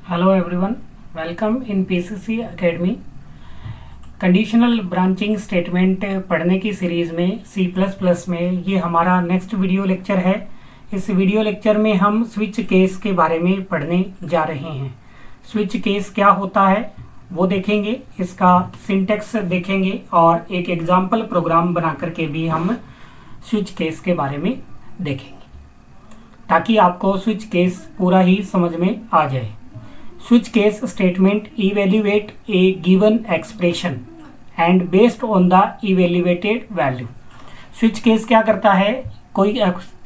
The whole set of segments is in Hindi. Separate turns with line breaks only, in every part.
Hello everyone, welcome in PCC academy. Conditional branching statement पढ़ने की सीरीज़ में सी प्लस प्लस में ये हमारा नेक्स्ट वीडियो लेक्चर है। इस वीडियो लेक्चर में हम स्विच केस के बारे में पढ़ने जा रहे हैं। स्विच केस क्या होता है वो देखेंगे, इसका सिंटेक्स देखेंगे और एक एग्जाम्पल प्रोग्राम बना करके भी हम स्विच केस के बारे में देखेंगे ताकि आपको स्विच केस पूरा ही समझ में आ जाए। Switch case statement evaluate a given expression and based on the evaluated value। Switch case क्या करता है, कोई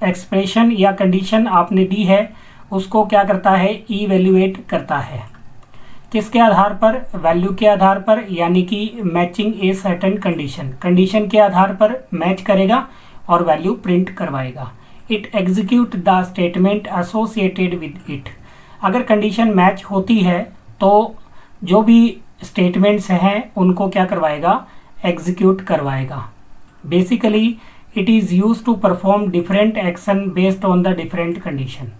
एक्सप्रेशन या कंडीशन आपने दी है उसको क्या करता है, इवेल्युएट करता है। किसके आधार पर, वैल्यू के आधार पर, यानी कि मैचिंग ए सर्टेन कंडीशन के आधार पर मैच करेगा और वैल्यू प्रिंट करवाएगा। It execute the statement associated with it. अगर कंडीशन मैच होती है तो जो भी स्टेटमेंट्स हैं उनको क्या करवाएगा, एग्जीक्यूट करवाएगा। Basically it is use to perform different action based on the different condition.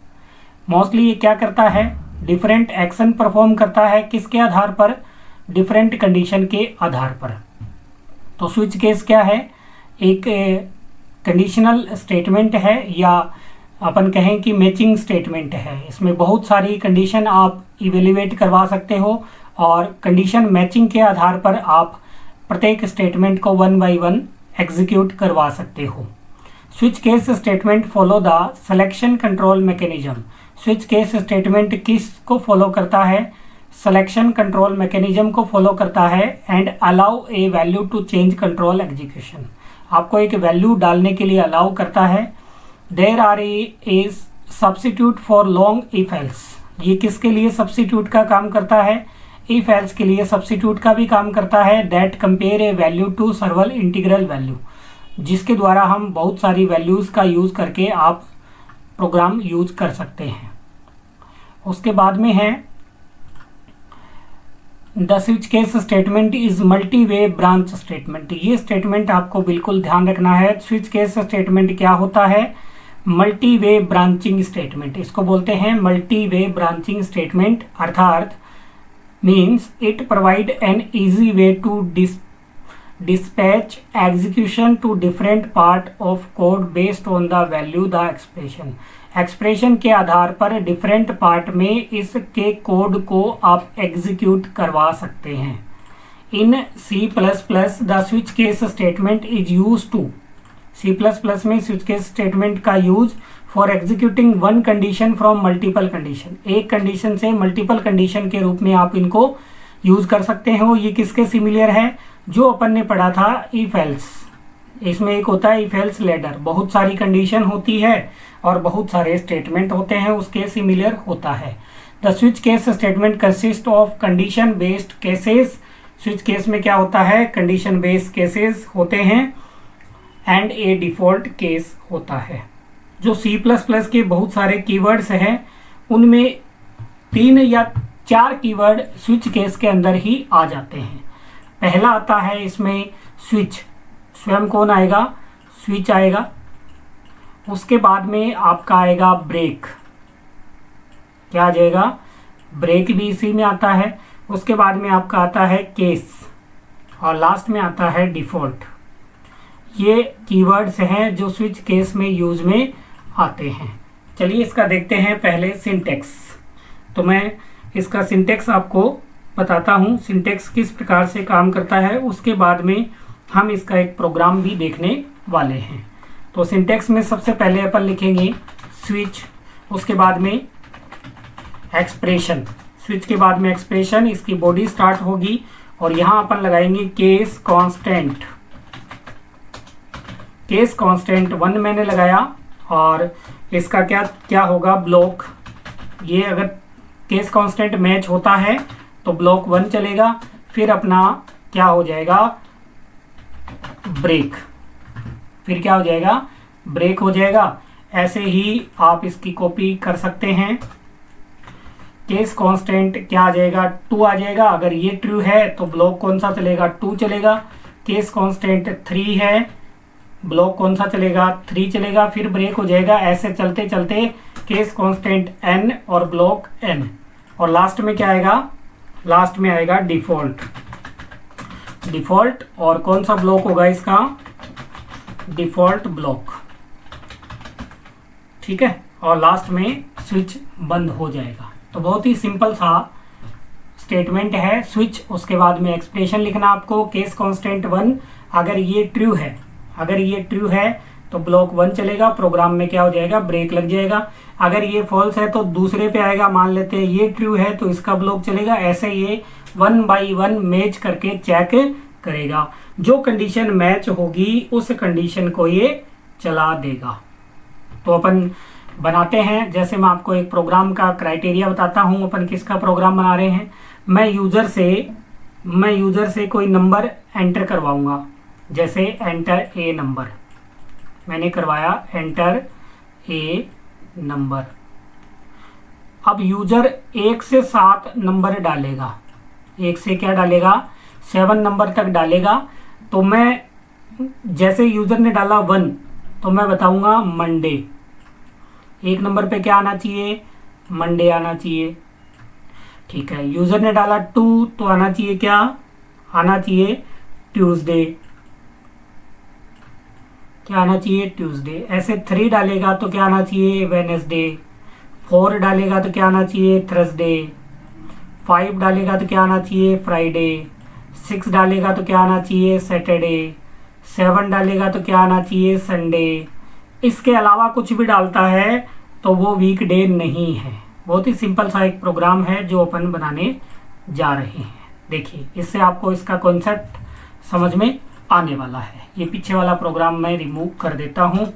Mostly ये क्या करता है, डिफरेंट एक्शन परफॉर्म करता है। किसके आधार पर, डिफरेंट कंडीशन के आधार पर। तो स्विच केस क्या है, एक कंडीशनल स्टेटमेंट है या अपन कहें कि मैचिंग स्टेटमेंट है। इसमें बहुत सारी कंडीशन आप इवेल्युएट करवा सकते हो और कंडीशन मैचिंग के आधार पर आप प्रत्येक स्टेटमेंट को वन बाय वन एग्जीक्यूट करवा सकते हो। Switch case statement follow the selection control mechanism. Switch case statement किसको फॉलो करता है, सिलेक्शन कंट्रोल मैकेनिज्म को फॉलो करता है and allow a value to change control execution. आपको एक वैल्यू डालने के लिए अलाउ करता है। There are a substitute for long if else. ये किसके लिए सब्सिट्यूट का काम करता है, इफ एल्स के लिए सब्सिट्यूट का भी काम करता है। That compare a value to several integral value, जिसके द्वारा हम बहुत सारी वैल्यूज़ का यूज़ करके आप प्रोग्राम यूज कर सकते हैं। उसके बाद में है the switch case statement is multi way branch statement. ये स्टेटमेंट आपको बिल्कुल ध्यान रखना है। स्विच केस स्टेटमेंट क्या होता है, मल्टी वे ब्रांचिंग स्टेटमेंट। इसको बोलते हैं मल्टी वे ब्रांचिंग स्टेटमेंट, अर्थात means it provide an easy way to dispatch execution to different part of code based on the value the expression। Expression के आधार पर डिफरेंट पार्ट में इसके कोड को आप एग्जीक्यूट करवा सकते हैं। In C plus plus the switch case statement is use to, C plus plus में स्विच केस स्टेटमेंट का use for executing one condition from multiple condition. एक कंडीशन से मल्टीपल कंडीशन के रूप में आप इनको यूज कर सकते हो। ये किसके सिमिलर है, जो अपन ने पढ़ा था इफ एल्स। इसमें एक होता है इफ एल्स लैडर, बहुत सारी कंडीशन होती है और बहुत सारे स्टेटमेंट होते हैं, उसके सिमिलर होता है। The switch case statement consist of condition based cases. Switch case में क्या होता है, कंडीशन बेस्ड केसेस होते हैं एंड ए डिफॉल्ट केस होता है। जो सी प्लस प्लस के बहुत सारे कीवर्ड्स हैं उनमें 3 या 4 कीवर्ड स्विच केस के अंदर ही आ जाते हैं। पहला आता है इसमें स्विच, स्वयं कौन आएगा, स्विच आएगा। उसके बाद में आपका आएगा ब्रेक, क्या आ जाएगा, ब्रेक भी इसी में आता है। उसके बाद में आपका आता है केस और लास्ट में आता है डिफॉल्ट। ये कीवर्ड्स हैं जो स्विच केस में यूज में आते हैं। चलिए इसका देखते हैं पहले सिंटेक्स। तो मैं इसका सिंटेक्स आपको बताता हूँ, सिंटेक्स किस प्रकार से काम करता है। उसके बाद में हम इसका एक प्रोग्राम भी देखने वाले हैं। तो सिंटेक्स में सबसे पहले अपन लिखेंगे स्विच, उसके बाद में एक्सप्रेशन, स्विच के बाद में एक्सप्रेशन, इसकी बॉडी स्टार्ट होगी और यहाँ अपन लगाएंगे केस कांस्टेंट। केस कांस्टेंट 1 मैंने लगाया और इसका क्या क्या होगा, ब्लॉक। ये अगर केस कांस्टेंट मैच होता है तो ब्लॉक 1 चलेगा, फिर अपना क्या हो जाएगा, ब्रेक, फिर क्या हो जाएगा, ब्रेक हो जाएगा। ऐसे ही आप इसकी कॉपी कर सकते हैं। केस कांस्टेंट क्या आ जाएगा, 2 आ जाएगा। अगर ये ट्रू है तो ब्लॉक कौन सा चलेगा, 2 चलेगा। केस कांस्टेंट 3 है, ब्लॉक कौन सा चलेगा, 3 चलेगा, फिर ब्रेक हो जाएगा। ऐसे चलते चलते केस कांस्टेंट n और ब्लॉक n और लास्ट में क्या आएगा, लास्ट में आएगा डिफ़ॉल्ट। डिफ़ॉल्ट और कौन सा ब्लॉक होगा इसका, डिफ़ॉल्ट ब्लॉक, ठीक है। और लास्ट में स्विच बंद हो जाएगा। तो बहुत ही सिंपल सा स्टेटमेंट है। स्विच, उसके बाद में एक्सप्रेशन लिखना आपको, केस कांस्टेंट 1, अगर ये ट्रू है, अगर ये ट्रू है तो ब्लॉक 1 चलेगा, प्रोग्राम में क्या हो जाएगा, ब्रेक लग जाएगा। अगर ये फॉल्स है तो दूसरे पे आएगा, मान लेते हैं ये ट्रू है तो इसका ब्लॉक चलेगा। ऐसे ये 1 बाई 1 मैच करके चेक करेगा। जो कंडीशन मैच होगी उस कंडीशन को ये चला देगा। तो अपन बनाते हैं, जैसे मैं आपको एक प्रोग्राम का क्राइटेरिया बताता हूँ। अपन किसका प्रोग्राम बना रहे हैं, मैं यूज़र से कोई नंबर एंटर करवाऊंगा। जैसे एंटर ए नंबर, मैंने करवाया एंटर ए नंबर। अब यूज़र 1 से 7 नंबर डालेगा, 1 से क्या डालेगा, 7 नंबर तक डालेगा। तो मैं, जैसे यूज़र ने डाला 1 तो मैं बताऊंगा मंडे। 1 नंबर पे क्या आना चाहिए, मंडे आना चाहिए, ठीक है। यूज़र ने डाला 2 तो आना चाहिए क्या, आना चाहिए ट्यूसडे, क्या आना चाहिए, ट्यूसडे। ऐसे 3 डालेगा तो क्या आना चाहिए, वेडनेसडे। 4 डालेगा तो क्या आना चाहिए, थर्सडे। 5 डालेगा तो क्या आना चाहिए, फ्राइडे। 6 डालेगा तो क्या आना चाहिए, सैटरडे। 7 डालेगा तो क्या आना चाहिए, संडे। इसके अलावा कुछ भी डालता है तो वो वीकडे नहीं है। बहुत ही सिंपल सा एक प्रोग्राम है जो अपन बनाने जा रहे हैं। देखिए, इससे आपको इसका कॉन्सेप्ट समझ में आने वाला है। ये पीछे वाला प्रोग्राम मैं रिमूव कर देता हूँ।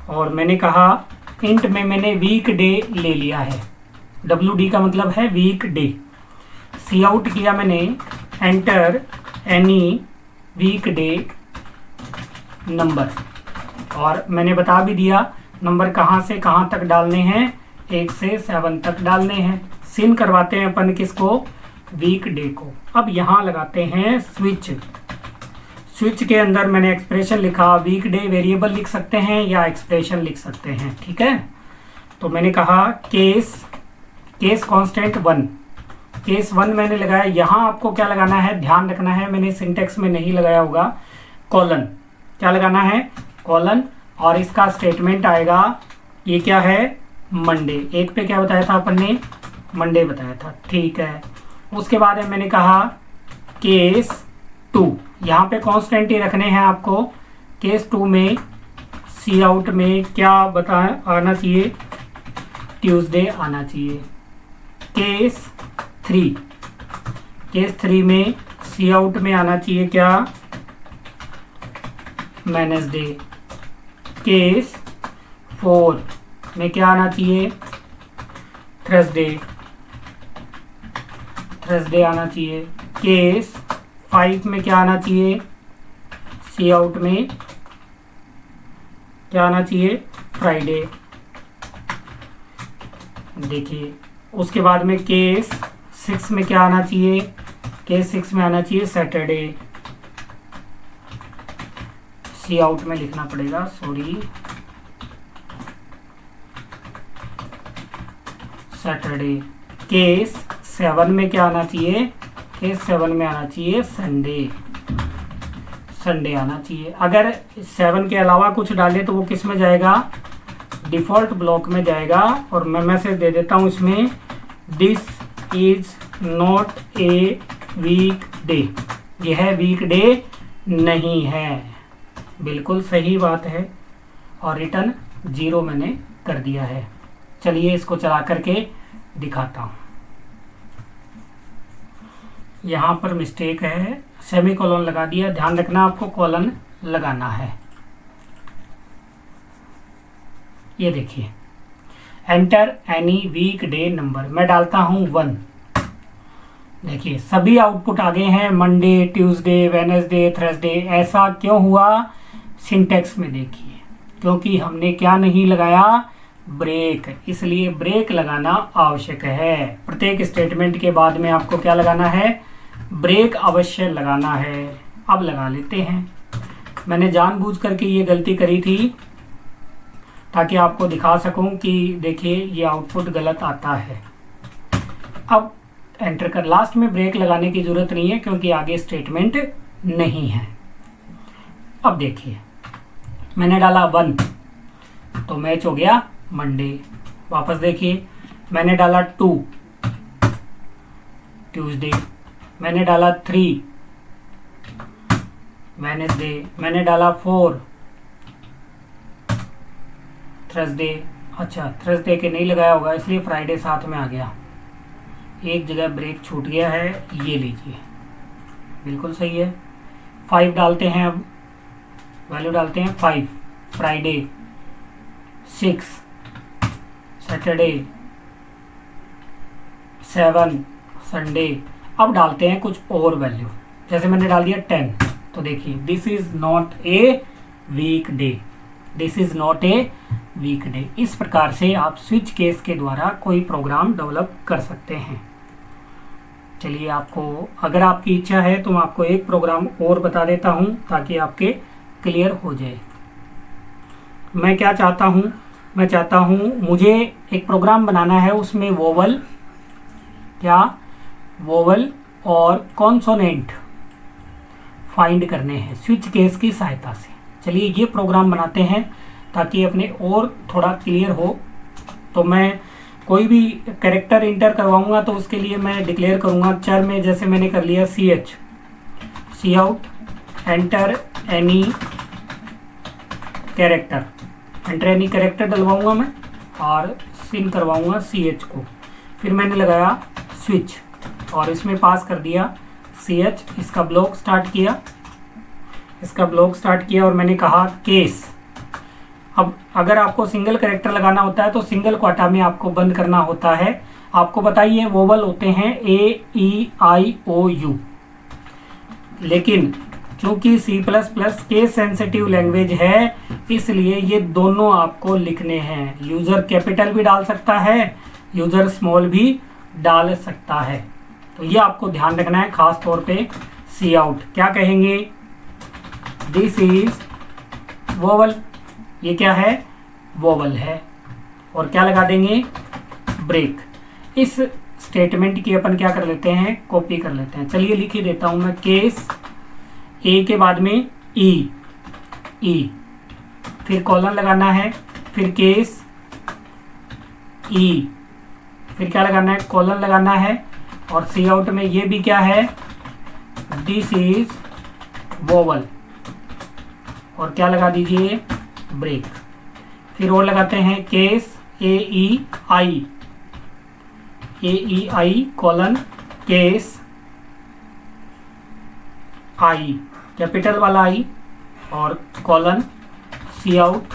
और मैंने कहा इंट में मैंने वीक डे ले लिया है, WD का मतलब है वीक डे। सी आउट किया मैंने, enter any weekday number, और मैंने बता भी दिया नंबर कहाँ से कहाँ तक डालने हैं, 1 से 7 तक डालने हैं। सिन करवाते हैं अपन किसको, वीक डे को। अब यहाँ लगाते हैं स्विच। स्विच के अंदर मैंने एक्सप्रेशन लिखा, वीक डे वेरिएबल लिख सकते हैं या एक्सप्रेशन लिख सकते हैं, ठीक है। तो मैंने कहा केस कांस्टेंट 1, केस 1 मैंने लगाया। यहाँ आपको क्या लगाना है, ध्यान रखना है, मैंने सिंटेक्स में नहीं लगाया होगा, कॉलन। क्या लगाना है, कॉलन। और इसका स्टेटमेंट आएगा, ये क्या है, मंडे। 1 पे क्या बताया था अपन ने, मंडे बताया था, ठीक है। उसके बाद मैंने कहा केस 2, यहाँ पे कांस्टेंट ही रखने हैं आपको। केस 2 में सी आउट में क्या आना चाहिए, ट्यूसडे आना चाहिए। केस 3 में सी आउट में आना चाहिए क्या, वेडनेसडे। केस 4 में क्या आना चाहिए, थर्सडे आना चाहिए। केस 5 में क्या आना चाहिए, सी आउट में क्या आना चाहिए, फ्राइडे। देखिए, उसके बाद में केस 6 में क्या आना चाहिए, केस 6 में आना चाहिए सैटरडे। सी आउट में लिखना पड़ेगा, सॉरी, सैटरडे। केस 7 में क्या आना चाहिए, केस 7 में आना चाहिए संडे आना चाहिए। अगर 7 के अलावा कुछ डाले तो वो किस में जाएगा, डिफ़ॉल्ट ब्लॉक में जाएगा। और मैं मैसेज दे देता हूँ इसमें, this is not a weekday, यह वीक डे नहीं है। बिल्कुल सही बात है। और रिटर्न 0 मैंने कर दिया है। चलिए इसको चला करके दिखाता हूँ। यहाँ पर मिस्टेक है, सेमी कॉलन लगा दिया, ध्यान रखना आपको कॉलन लगाना है। ये देखिए, enter any weekday number, मैं डालता हूँ 1। देखिए सभी आउटपुट आ गए हैं, मंडे, ट्यूसडे, वेडनेसडे, थर्सडे। ऐसा क्यों हुआ, सिंटेक्स में देखिए, क्योंकि हमने क्या नहीं लगाया, ब्रेक। इसलिए ब्रेक लगाना आवश्यक है। प्रत्येक स्टेटमेंट के बाद में आपको क्या लगाना है, ब्रेक अवश्य लगाना है। अब लगा लेते हैं। मैंने जानबूझ करके ये गलती करी थी ताकि आपको दिखा सकूं कि देखिए ये आउटपुट गलत आता है। अब एंटर कर, लास्ट में ब्रेक लगाने की जरूरत नहीं है क्योंकि आगे स्टेटमेंट नहीं है। अब देखिए मैंने डाला 1 तो मैच हो गया मंडे। वापस देखिए मैंने डाला 2 ट्यूसडे, मैंने डाला 3 वेडनेसडे, मैंने डाला 4 थर्सडे। अच्छा थर्सडे के नहीं लगाया होगा इसलिए फ्राइडे साथ में आ गया, एक जगह ब्रेक छूट गया है, ये लीजिए बिल्कुल सही है। 5 डालते हैं, अब वैल्यू डालते हैं 5 फ्राइडे, 6 सैटरडे, 7 संडे। अब डालते हैं कुछ और वैल्यू, जैसे मैंने डाल दिया 10 तो देखिए this is not a weekday, this is not a weekday. इस प्रकार से आप स्विच केस के द्वारा कोई प्रोग्राम डेवलप कर सकते हैं। चलिए आपको अगर आपकी इच्छा है तो मैं आपको एक प्रोग्राम और बता देता हूं ताकि आपके क्लियर हो जाए। मैं क्या चाहता हूं, मैं चाहता हूं मुझे एक प्रोग्राम बनाना है, उसमें वोवल क्या वोवल और कॉन्सोनेंट फाइंड करने हैं स्विच केस की सहायता से। चलिए ये प्रोग्राम बनाते हैं ताकि अपने और थोड़ा क्लियर हो। तो मैं कोई भी कैरेक्टर इंटर करवाऊंगा तो उसके लिए मैं डिक्लेयर करूंगा चर में, जैसे मैंने कर लिया ch C out enter any character, enter any character डलवाऊंगा मैं और सिन करवाऊंगा ch को। फिर मैंने लगाया स्विच और इसमें पास कर दिया ch, इसका ब्लॉक स्टार्ट किया, इसका ब्लॉक स्टार्ट किया और मैंने कहा केस। अब अगर आपको सिंगल कैरेक्टर लगाना होता है तो सिंगल क्वाटा में आपको बंद करना होता है। आपको बताइए वोवल होते हैं A-E-I-O-U, लेकिन चूंकि C++ केस सेंसिटिव लैंग्वेज है इसलिए ये दोनों आपको लिखने हैं। यूजर कैपिटल भी डाल सकता है, यूजर स्मॉल भी डाल सकता है, तो ये आपको ध्यान रखना है। खास तौर पे सी आउट क्या कहेंगे, दिस इज वोवल, ये क्या है वोवल है, और क्या लगा देंगे ब्रेक। इस स्टेटमेंट की अपन क्या कर लेते हैं, कॉपी कर लेते हैं। चलिए लिख ही देता हूं मैं, केस ए के बाद में ई, फिर कॉलन लगाना है, फिर केस ई, फिर क्या लगाना है कॉलन लगाना है, और सी आउट में ये भी क्या है दिस इज वोवल, और क्या लगा दीजिए ब्रेक। फिर और लगाते हैं case A-E-I colon case I capital वाला I और colon see out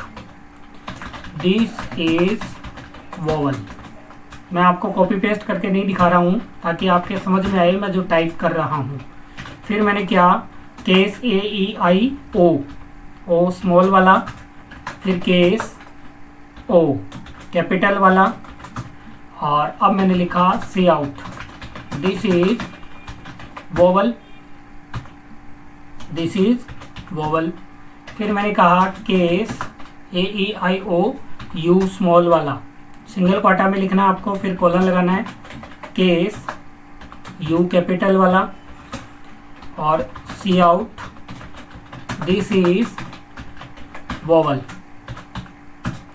this is vowel. मैं आपको कॉपी पेस्ट करके नहीं दिखा रहा हूँ ताकि आपके समझ में आए मैं जो टाइप कर रहा हूँ। फिर मैंने क्या केस A-E-I-O स्मॉल वाला, फिर केस O कैपिटल वाला, और अब मैंने लिखा C out this is vowel, this is vowel. फिर मैंने कहा केस A-E-I-O स्मॉल वाला, सिंगल क्वाटा में लिखना आपको, फिर कॉलन लगाना है, केस U कैपिटल वाला, और सी आउट दिस इज वोवल,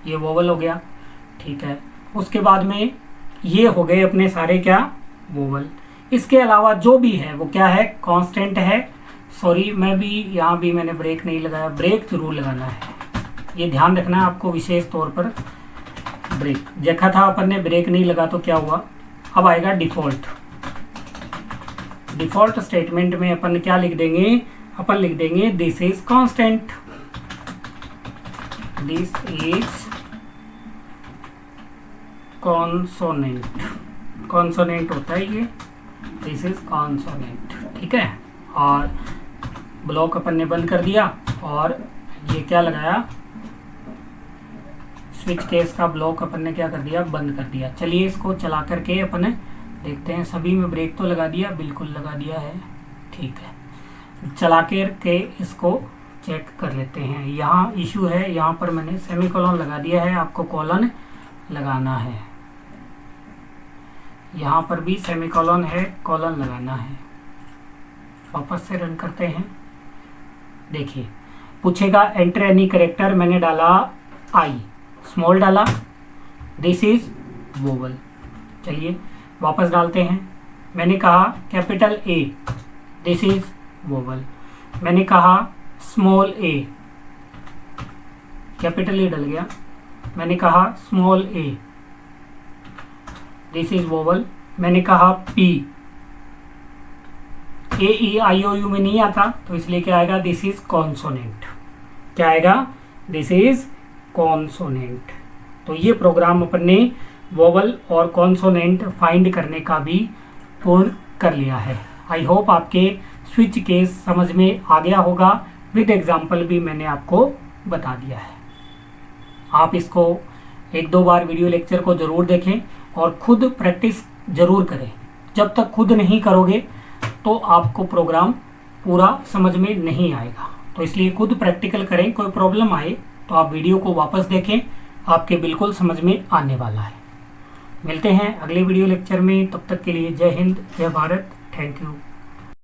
ये वोवल हो गया। ठीक है, उसके बाद में ये हो गए अपने सारे क्या वोवल। इसके अलावा जो भी है वो क्या है कांस्टेंट है। सॉरी मैं भी यहाँ भी मैंने ब्रेक नहीं लगाया, ब्रेक जरूर लगाना है, ये ध्यान रखना है आपको विशेष तौर पर। ब्रेक देखा था अपन ने, ब्रेक नहीं लगा तो क्या हुआ। अब आएगा डिफॉल्ट। डिफॉल्ट स्टेटमेंट में अपन क्या लिख देंगे, अपन लिख देंगे this is constant, this is consonant, consonant होता है ये, दिस इज कॉन्सोनेंट। ठीक है, और ब्लॉक अपन ने बंद कर दिया और ये क्या लगाया स्विच केस का ब्लॉक अपन ने क्या कर दिया बंद कर दिया। चलिए इसको चला करके अपन देखते हैं, सभी में ब्रेक तो लगा दिया, बिल्कुल लगा दिया है। ठीक है, चला के इसको चेक कर लेते हैं। यहाँ इशू है, यहाँ पर मैंने सेमीकोलन लगा दिया है, आपको कॉलन लगाना है। यहाँ पर भी सेमीकोलन है, कॉलन लगाना है। वापस से रन करते हैं। देखिए पूछेगा एंटर एनी करेक्टर, मैंने डाला आई, स्मॉल डाला, दिस इज वोवल। चलिए वापस डालते हैं। मैंने कहा capital A, this is vowel. मैंने कहा स्मॉल ए, कैपिटल ए डल गया। मैंने कहा small A, this is vowel. मैंने कहा P, A E I O you में नहीं आता तो इसलिए क्या आएगा, दिस इज कॉन्सोनेंट। क्या आएगा, दिस इज कॉन्सोनेंट। तो ये प्रोग्राम अपन ने वोवल और कॉन्सोनेंट फाइंड करने का भी पूर्ण कर लिया है। आई होप आपके स्विच केस समझ में आ गया होगा। विद एग्जाम्पल भी मैंने आपको बता दिया है। आप इसको एक दो बार वीडियो लेक्चर को ज़रूर देखें और खुद प्रैक्टिस ज़रूर करें। जब तक खुद नहीं करोगे तो आपको प्रोग्राम पूरा समझ में नहीं आएगा। तो इसलिए खुद प्रैक्टिकल करें। कोई प्रॉब्लम आए तो आप वीडियो को वापस देखें, आपके बिल्कुल समझ में आने वाला है। मिलते हैं अगले वीडियो लेक्चर में। तब तक के लिए जय हिंद, जय भारत, थैंक यू।